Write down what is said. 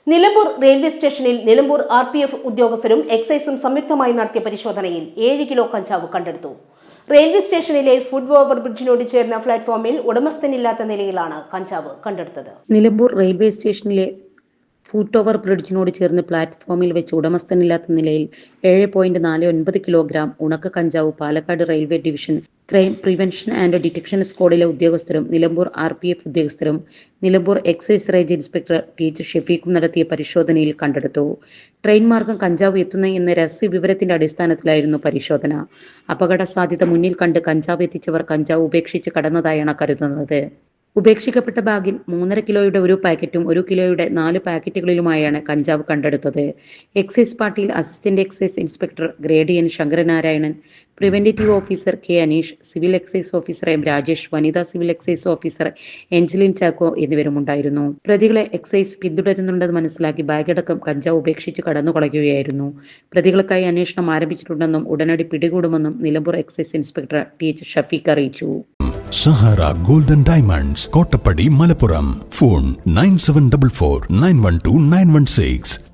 Nilambur railway സ്റ്റേഷനിൽ Nilambur RPF ഉദ്യോഗസ്ഥരും എക്സൈസും സംയുക്തമായി നടത്തിയ പരിശോധനയിൽ 7 കിലോ കഞ്ചാവ് കണ്ടെടുത്തു. റെയിൽവേ സ്റ്റേഷനിലെ ഫുട് ഓവർ ബ്രിഡ്ജിനോട് ചേർന്ന പ്ലാറ്റ്ഫോമിൽ ഉടമസ്ഥനില്ലാത്ത നിലയിലാണ് കഞ്ചാവ് കണ്ടെടുത്തത്. നിലമ്പൂർ റെയിൽവേ സ്റ്റേഷനിലെ ഫുട് ഓവർ ബ്രിഡ്ജിനോട് ചേർന്ന് പ്ലാറ്റ്ഫോമിൽ വെച്ച് ഉടമസ്ഥനില്ലാത്ത നിലയിൽ 7.49 കിലോഗ്രാം ഉണക്ക കഞ്ചാവ് Palakkad railway division crime prevention and detection സ്ക്വാഡിലെ ഉദ്യോഗസ്ഥരും നിലമ്പൂർ RPF ഉദ്യോഗസ്ഥരും Nilambur excise range inspector TH ഷെഫീഖും നടത്തിയ പരിശോധനയിൽ കണ്ടെടുത്തു. ട്രെയിൻ മാർഗം കഞ്ചാവ് എത്തുന്ന എന്ന രഹസ്യ വിവരത്തിന്റെ അടിസ്ഥാനത്തിലായിരുന്നു പരിശോധന. അപകട സാധ്യത മുന്നിൽ കണ്ട് കഞ്ചാവ് എത്തിച്ചവർ കഞ്ചാവ് ഉപേക്ഷിച്ച് കടന്നതായാണ് കരുതുന്നത്. ഉപേക്ഷിക്കപ്പെട്ട ബാഗിൽ 3.5 കിലോയുടെ ഒരു പാക്കറ്റും 1 കിലോയുടെ 4 പാക്കറ്റുകളിലുമായാണ് കഞ്ചാവ് കണ്ടെടുത്തത്. എക്സൈസ് പാർട്ടിയിൽ assistant excise inspector grade N Sankaranarayanan, preventive officer K Aneesh, civil excise officer M Rajesh, വനിതാ civil excise officer Angeline Chacko എന്നിവരും ഉണ്ടായിരുന്നു. പ്രതികളെ എക്സൈസ് പിന്തുടരുന്നുണ്ടെന്ന് മനസ്സിലാക്കി ബാഗടക്കം കഞ്ചാവ് ഉപേക്ഷിച്ച് കടന്നുകളയുകയായിരുന്നു. പ്രതികൾക്കായി അന്വേഷണം ആരംഭിച്ചിട്ടുണ്ടെന്നും ഉടനടി പിടികൂടുമെന്നും Nilambur excise inspector TH Shafeeq അറിയിച്ചു. Sahara golden diamonds, Kottappadi, Malappuram. Phone 9744 912 916.